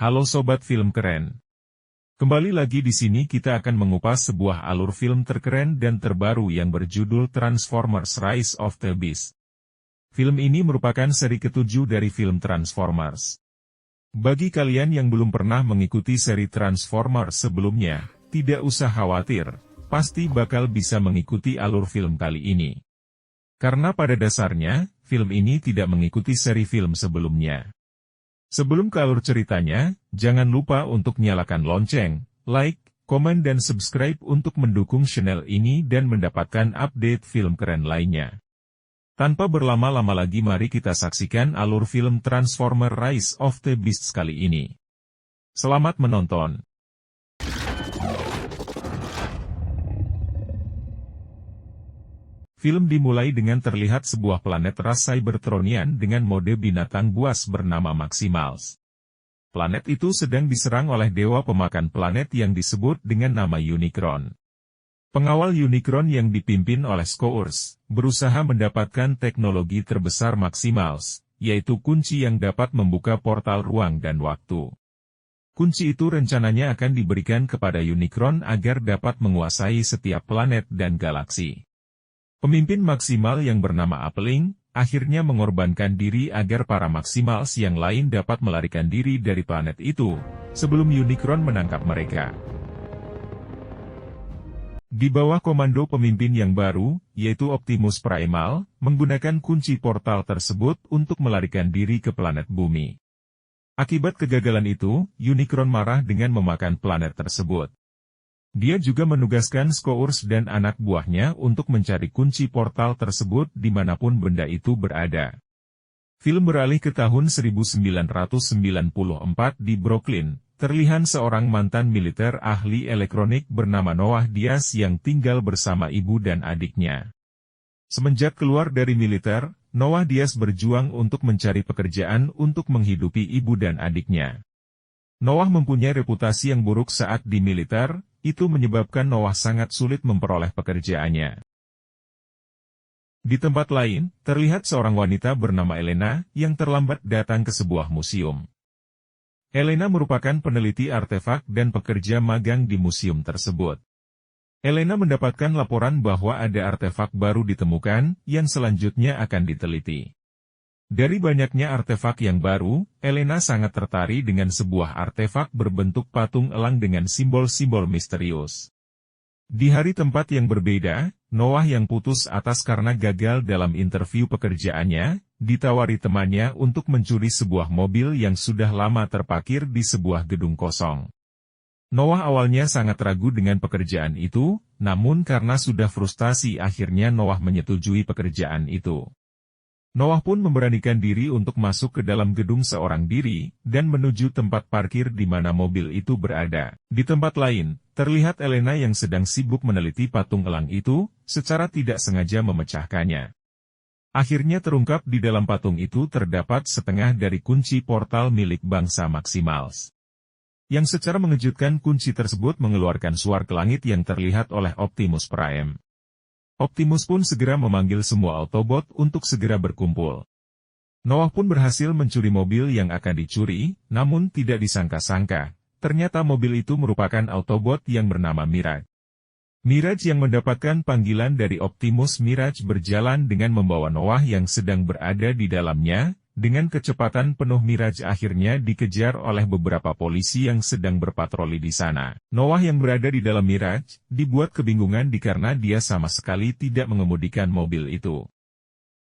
Halo Sobat Film Keren. Kembali lagi di sini kita akan mengupas sebuah alur film terkeren dan terbaru yang berjudul Transformers Rise of the Beast. Film ini merupakan seri ke-7 dari film Transformers. Bagi kalian yang belum pernah mengikuti seri Transformers sebelumnya, tidak usah khawatir, pasti bakal bisa mengikuti alur film kali ini. Karena pada dasarnya, film ini tidak mengikuti seri film sebelumnya. Sebelum ke alur ceritanya, jangan lupa untuk nyalakan lonceng, like, komen dan subscribe untuk mendukung channel ini dan mendapatkan update film keren lainnya. Tanpa berlama-lama lagi mari kita saksikan alur film Transformers Rise of the Beasts kali ini. Selamat menonton! Film dimulai dengan terlihat sebuah planet ras Cybertronian dengan mode binatang buas bernama Maximals. Planet itu sedang diserang oleh dewa pemakan planet yang disebut dengan nama Unicron. Pengawal Unicron yang dipimpin oleh Scourge, berusaha mendapatkan teknologi terbesar Maximals, yaitu kunci yang dapat membuka portal ruang dan waktu. Kunci itu rencananya akan diberikan kepada Unicron agar dapat menguasai setiap planet dan galaksi. Pemimpin Maximal yang bernama Appling, akhirnya mengorbankan diri agar para Maximals yang lain dapat melarikan diri dari planet itu, sebelum Unicron menangkap mereka. Di bawah komando pemimpin yang baru, yaitu Optimus Primal, menggunakan kunci portal tersebut untuk melarikan diri ke planet bumi. Akibat kegagalan itu, Unicron marah dengan memakan planet tersebut. Dia juga menugaskan Scourge dan anak buahnya untuk mencari kunci portal tersebut dimanapun benda itu berada. Film beralih ke tahun 1994 di Brooklyn, terlihat seorang mantan militer ahli elektronik bernama Noah Diaz yang tinggal bersama ibu dan adiknya. Semenjak keluar dari militer, Noah Diaz berjuang untuk mencari pekerjaan untuk menghidupi ibu dan adiknya. Noah mempunyai reputasi yang buruk saat di militer. Itu menyebabkan Noah sangat sulit memperoleh pekerjaannya. Di tempat lain, terlihat seorang wanita bernama Elena yang terlambat datang ke sebuah museum. Elena merupakan peneliti artefak dan pekerja magang di museum tersebut. Elena mendapatkan laporan bahwa ada artefak baru ditemukan yang selanjutnya akan diteliti. Dari banyaknya artefak yang baru, Elena sangat tertarik dengan sebuah artefak berbentuk patung elang dengan simbol-simbol misterius. Di hari tempat yang berbeda, Noah yang putus asa karena gagal dalam interview pekerjaannya, ditawari temannya untuk mencuri sebuah mobil yang sudah lama terparkir di sebuah gedung kosong. Noah awalnya sangat ragu dengan pekerjaan itu, namun karena sudah frustasi akhirnya Noah menyetujui pekerjaan itu. Noah pun memberanikan diri untuk masuk ke dalam gedung seorang diri, dan menuju tempat parkir di mana mobil itu berada. Di tempat lain, terlihat Elena yang sedang sibuk meneliti patung elang itu, secara tidak sengaja memecahkannya. Akhirnya terungkap di dalam patung itu terdapat setengah dari kunci portal milik bangsa Maximals. Yang secara mengejutkan kunci tersebut mengeluarkan suara ke langit yang terlihat oleh Optimus Prime. Optimus pun segera memanggil semua Autobot untuk segera berkumpul. Noah pun berhasil mencuri mobil yang akan dicuri, namun tidak disangka-sangka, ternyata mobil itu merupakan Autobot yang bernama Mirage. Mirage yang mendapatkan panggilan dari Optimus Mirage berjalan dengan membawa Noah yang sedang berada di dalamnya. Dengan kecepatan penuh Mirage akhirnya dikejar oleh beberapa polisi yang sedang berpatroli di sana. Noah yang berada di dalam Mirage, dibuat kebingungan karena dia sama sekali tidak mengemudikan mobil itu.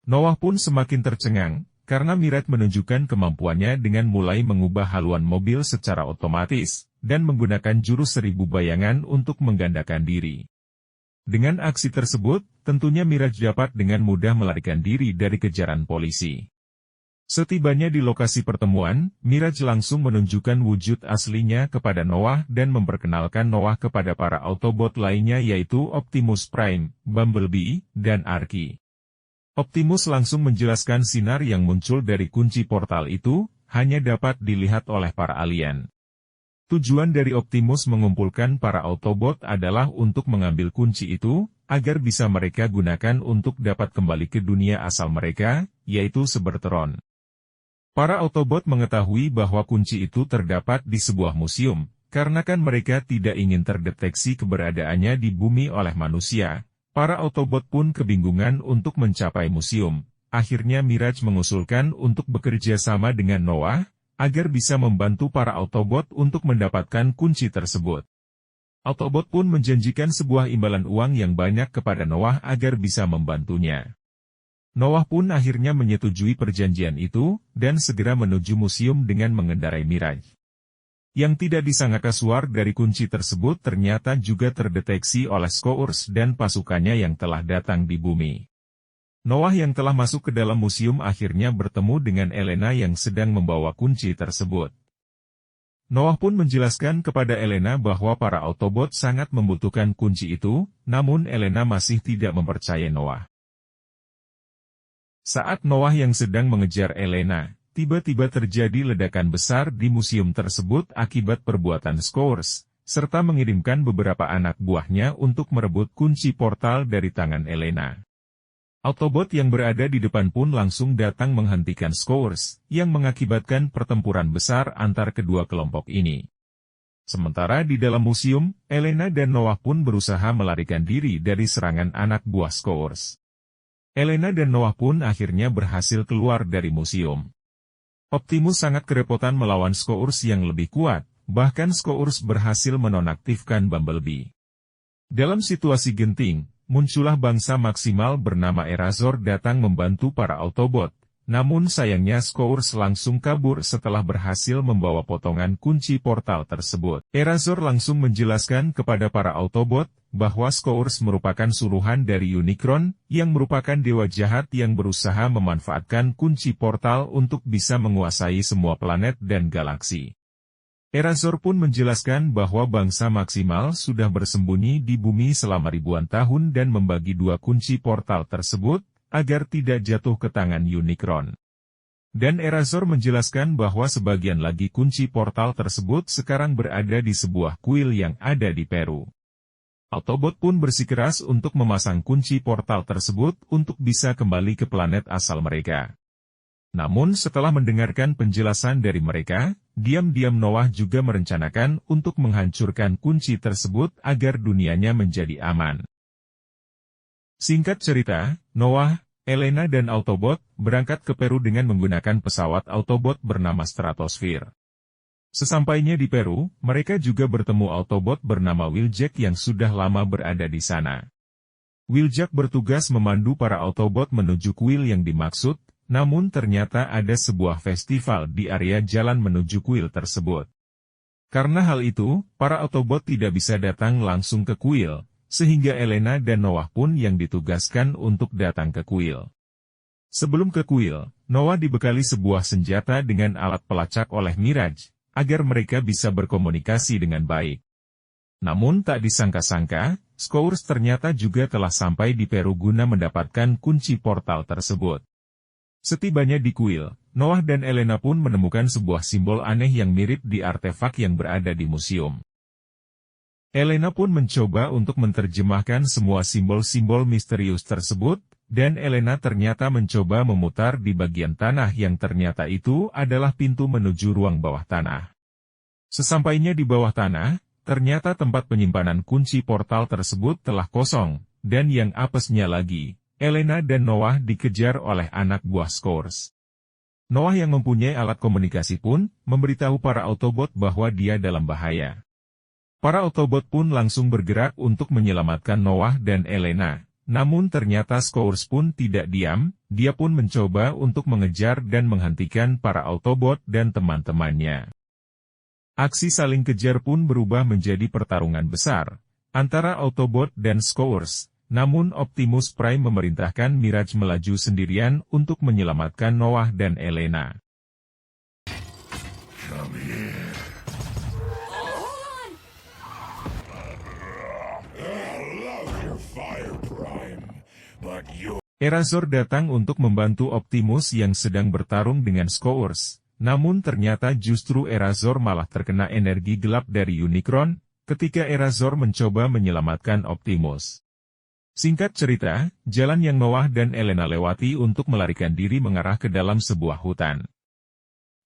Noah pun semakin tercengang, karena Mirage menunjukkan kemampuannya dengan mulai mengubah haluan mobil secara otomatis, dan menggunakan jurus 1000 bayangan untuk menggandakan diri. Dengan aksi tersebut, tentunya Mirage dapat dengan mudah melarikan diri dari kejaran polisi. Setibanya di lokasi pertemuan, Mirage langsung menunjukkan wujud aslinya kepada Noah dan memperkenalkan Noah kepada para Autobot lainnya yaitu Optimus Prime, Bumblebee, dan Arky. Optimus langsung menjelaskan sinar yang muncul dari kunci portal itu, hanya dapat dilihat oleh para alien. Tujuan dari Optimus mengumpulkan para Autobot adalah untuk mengambil kunci itu, agar bisa mereka gunakan untuk dapat kembali ke dunia asal mereka, yaitu Cybertron. Para Autobot mengetahui bahwa kunci itu terdapat di sebuah museum, karena kan mereka tidak ingin terdeteksi keberadaannya di bumi oleh manusia. Para Autobot pun kebingungan untuk mencapai museum. Akhirnya Mirage mengusulkan untuk bekerja sama dengan Noah, agar bisa membantu para Autobot untuk mendapatkan kunci tersebut. Autobot pun menjanjikan sebuah imbalan uang yang banyak kepada Noah agar bisa membantunya. Noah pun akhirnya menyetujui perjanjian itu, dan segera menuju museum dengan mengendarai Mirage. Yang tidak disangka keluar dari kunci tersebut ternyata juga terdeteksi oleh Scourge dan pasukannya yang telah datang di bumi. Noah yang telah masuk ke dalam museum akhirnya bertemu dengan Elena yang sedang membawa kunci tersebut. Noah pun menjelaskan kepada Elena bahwa para Autobot sangat membutuhkan kunci itu, namun Elena masih tidak mempercayai Noah. Saat Noah yang sedang mengejar Elena, tiba-tiba terjadi ledakan besar di museum tersebut akibat perbuatan Scourge, serta mengirimkan beberapa anak buahnya untuk merebut kunci portal dari tangan Elena. Autobot yang berada di depan pun langsung datang menghentikan Scourge, yang mengakibatkan pertempuran besar antar kedua kelompok ini. Sementara di dalam museum, Elena dan Noah pun berusaha melarikan diri dari serangan anak buah Scourge. Elena dan Noah pun akhirnya berhasil keluar dari museum. Optimus sangat kerepotan melawan Scourge yang lebih kuat, bahkan Scourge berhasil menonaktifkan Bumblebee. Dalam situasi genting, muncullah bangsa maksimal bernama Erazor datang membantu para Autobot, namun sayangnya Scourge langsung kabur setelah berhasil membawa potongan kunci portal tersebut. Erazor langsung menjelaskan kepada para Autobot, bahwa Scourge merupakan suruhan dari Unicron, yang merupakan dewa jahat yang berusaha memanfaatkan kunci portal untuk bisa menguasai semua planet dan galaksi. Erazor pun menjelaskan bahwa bangsa maksimal sudah bersembunyi di bumi selama ribuan tahun dan membagi dua kunci portal tersebut, agar tidak jatuh ke tangan Unicron. Dan Erazor menjelaskan bahwa sebagian lagi kunci portal tersebut sekarang berada di sebuah kuil yang ada di Peru. Autobot pun bersikeras untuk memasang kunci portal tersebut untuk bisa kembali ke planet asal mereka. Namun setelah mendengarkan penjelasan dari mereka, diam-diam Noah juga merencanakan untuk menghancurkan kunci tersebut agar dunianya menjadi aman. Singkat cerita, Noah, Elena dan Autobot berangkat ke Peru dengan menggunakan pesawat Autobot bernama Stratosphere. Sesampainya di Peru, mereka juga bertemu Autobot bernama Wheeljack yang sudah lama berada di sana. Wheeljack bertugas memandu para Autobot menuju kuil yang dimaksud, namun ternyata ada sebuah festival di area jalan menuju kuil tersebut. Karena hal itu, para Autobot tidak bisa datang langsung ke kuil, sehingga Elena dan Noah pun yang ditugaskan untuk datang ke kuil. Sebelum ke kuil, Noah dibekali sebuah senjata dengan alat pelacak oleh Mirage, agar mereka bisa berkomunikasi dengan baik. Namun tak disangka-sangka, Scourge ternyata juga telah sampai di Peru guna mendapatkan kunci portal tersebut. Setibanya di kuil, Noah dan Elena pun menemukan sebuah simbol aneh yang mirip di artefak yang berada di museum. Elena pun mencoba untuk menerjemahkan semua simbol-simbol misterius tersebut, dan Elena ternyata mencoba memutar di bagian tanah yang ternyata itu adalah pintu menuju ruang bawah tanah. Sesampainya di bawah tanah, ternyata tempat penyimpanan kunci portal tersebut telah kosong, dan yang apesnya lagi, Elena dan Noah dikejar oleh anak buah Scourge. Noah yang mempunyai alat komunikasi pun, memberitahu para Autobot bahwa dia dalam bahaya. Para Autobot pun langsung bergerak untuk menyelamatkan Noah dan Elena. Namun ternyata Scourge pun tidak diam, dia pun mencoba untuk mengejar dan menghentikan para Autobot dan teman-temannya. Aksi saling kejar pun berubah menjadi pertarungan besar antara Autobot dan Scourge, namun Optimus Prime memerintahkan Mirage melaju sendirian untuk menyelamatkan Noah dan Elena. Erazor datang untuk membantu Optimus yang sedang bertarung dengan Scourge, namun ternyata justru Erazor malah terkena energi gelap dari Unicron, ketika Erazor mencoba menyelamatkan Optimus. Singkat cerita, jalan yang Noah dan Elena lewati untuk melarikan diri mengarah ke dalam sebuah hutan.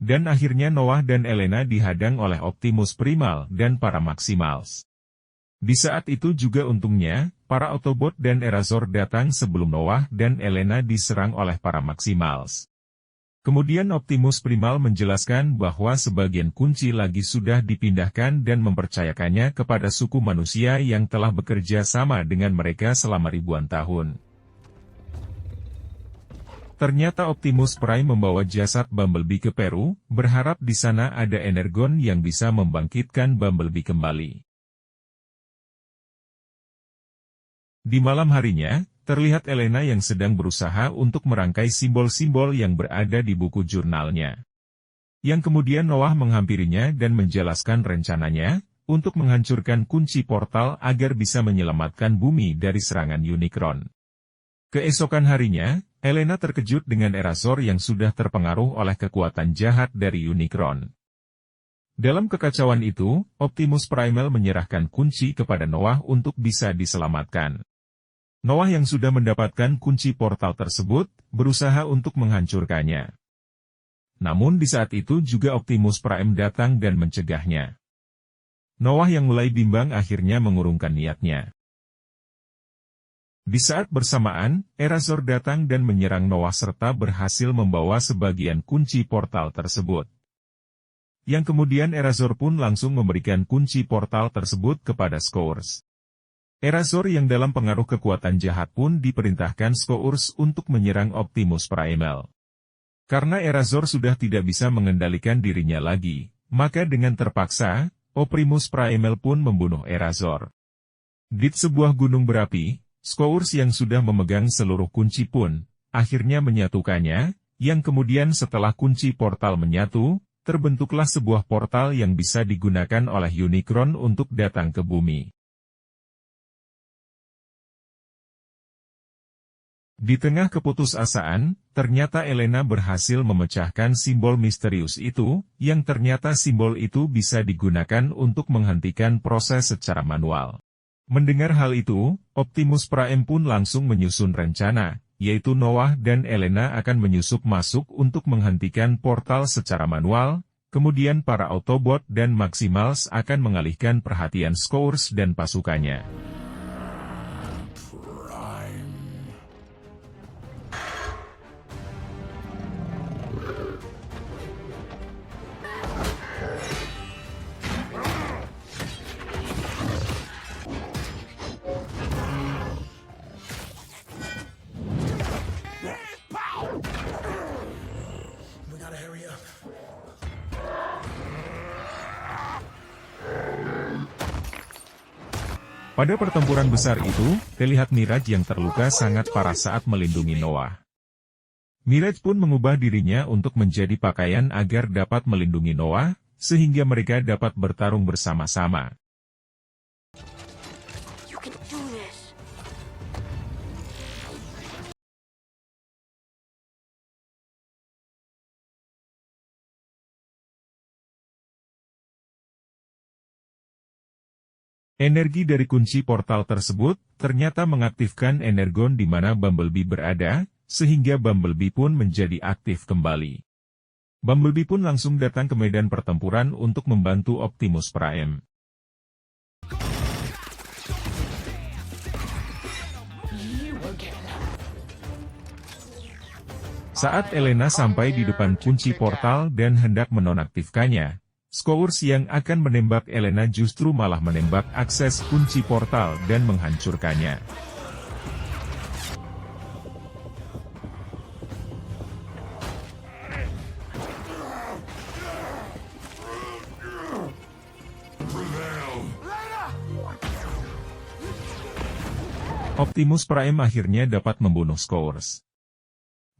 Dan akhirnya Noah dan Elena dihadang oleh Optimus Primal dan para Maximals. Di saat itu juga untungnya, para Autobot dan Erazor datang sebelum Noah dan Elena diserang oleh para Maximals. Kemudian Optimus Primal menjelaskan bahwa sebagian kunci lagi sudah dipindahkan dan mempercayakannya kepada suku manusia yang telah bekerja sama dengan mereka selama ribuan tahun. Ternyata Optimus Prime membawa jasad Bumblebee ke Peru, berharap di sana ada energon yang bisa membangkitkan Bumblebee kembali. Di malam harinya, terlihat Elena yang sedang berusaha untuk merangkai simbol-simbol yang berada di buku jurnalnya. Yang kemudian Noah menghampirinya dan menjelaskan rencananya, untuk menghancurkan kunci portal agar bisa menyelamatkan bumi dari serangan Unicron. Keesokan harinya, Elena terkejut dengan Erazor yang sudah terpengaruh oleh kekuatan jahat dari Unicron. Dalam kekacauan itu, Optimus Primal menyerahkan kunci kepada Noah untuk bisa diselamatkan. Noah yang sudah mendapatkan kunci portal tersebut, berusaha untuk menghancurkannya. Namun di saat itu juga Optimus Prime datang dan mencegahnya. Noah yang mulai bimbang akhirnya mengurungkan niatnya. Di saat bersamaan, Erazor datang dan menyerang Noah serta berhasil membawa sebagian kunci portal tersebut. Yang kemudian Erazor pun langsung memberikan kunci portal tersebut kepada Scourge. Erazor yang dalam pengaruh kekuatan jahat pun diperintahkan Scourge untuk menyerang Optimus Primal. Karena Erazor sudah tidak bisa mengendalikan dirinya lagi, maka dengan terpaksa, Optimus Primal pun membunuh Erazor. Di sebuah gunung berapi, Scourge yang sudah memegang seluruh kunci pun, akhirnya menyatukannya, yang kemudian setelah kunci portal menyatu, terbentuklah sebuah portal yang bisa digunakan oleh Unicron untuk datang ke bumi. Di tengah keputusasaan, ternyata Elena berhasil memecahkan simbol misterius itu, yang ternyata simbol itu bisa digunakan untuk menghentikan proses secara manual. Mendengar hal itu, Optimus Prime pun langsung menyusun rencana, yaitu Noah dan Elena akan menyusup masuk untuk menghentikan portal secara manual, kemudian para Autobot dan Maximals akan mengalihkan perhatian Scourge dan pasukannya. Pada pertempuran besar itu, terlihat Mirage yang terluka sangat parah saat melindungi Noah. Mirage pun mengubah dirinya untuk menjadi pakaian agar dapat melindungi Noah, sehingga mereka dapat bertarung bersama-sama. Energi dari kunci portal tersebut, ternyata mengaktifkan energon di mana Bumblebee berada, sehingga Bumblebee pun menjadi aktif kembali. Bumblebee pun langsung datang ke medan pertempuran untuk membantu Optimus Prime. Saat Elena sampai di depan kunci portal dan hendak menonaktifkannya, Scourge yang akan menembak Elena justru malah menembak akses kunci portal dan menghancurkannya. Optimus Prime akhirnya dapat membunuh Scourge.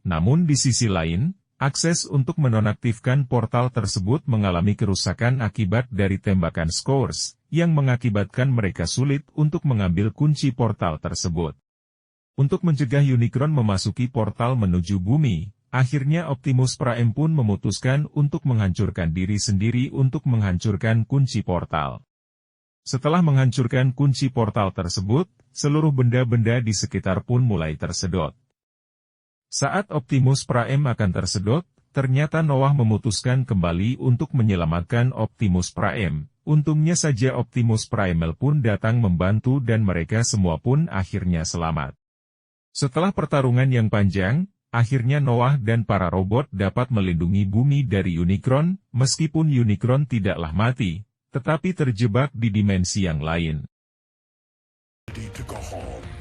Namun di sisi lain, akses untuk menonaktifkan portal tersebut mengalami kerusakan akibat dari tembakan Scourge, yang mengakibatkan mereka sulit untuk mengambil kunci portal tersebut. Untuk mencegah Unicron memasuki portal menuju bumi, akhirnya Optimus Prime pun memutuskan untuk menghancurkan diri sendiri untuk menghancurkan kunci portal. Setelah menghancurkan kunci portal tersebut, seluruh benda-benda di sekitar pun mulai tersedot. Saat Optimus Prime akan tersedot, ternyata Noah memutuskan kembali untuk menyelamatkan Optimus Prime. Untungnya saja Optimus Primal pun datang membantu dan mereka semua pun akhirnya selamat. Setelah pertarungan yang panjang, akhirnya Noah dan para robot dapat melindungi bumi dari Unicron, meskipun Unicron tidaklah mati, tetapi terjebak di dimensi yang lain.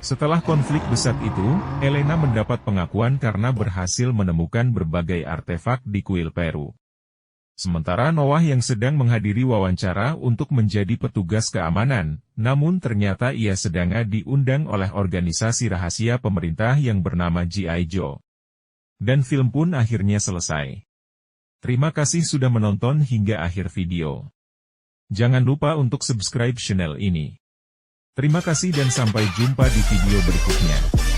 Setelah konflik besar itu, Elena mendapat pengakuan karena berhasil menemukan berbagai artefak di kuil Peru. Sementara Noah yang sedang menghadiri wawancara untuk menjadi petugas keamanan, namun ternyata ia sedang diundang oleh organisasi rahasia pemerintah yang bernama G.I. Joe. Dan film pun akhirnya selesai. Terima kasih sudah menonton hingga akhir video. Jangan lupa untuk subscribe channel ini. Terima kasih dan sampai jumpa di video berikutnya.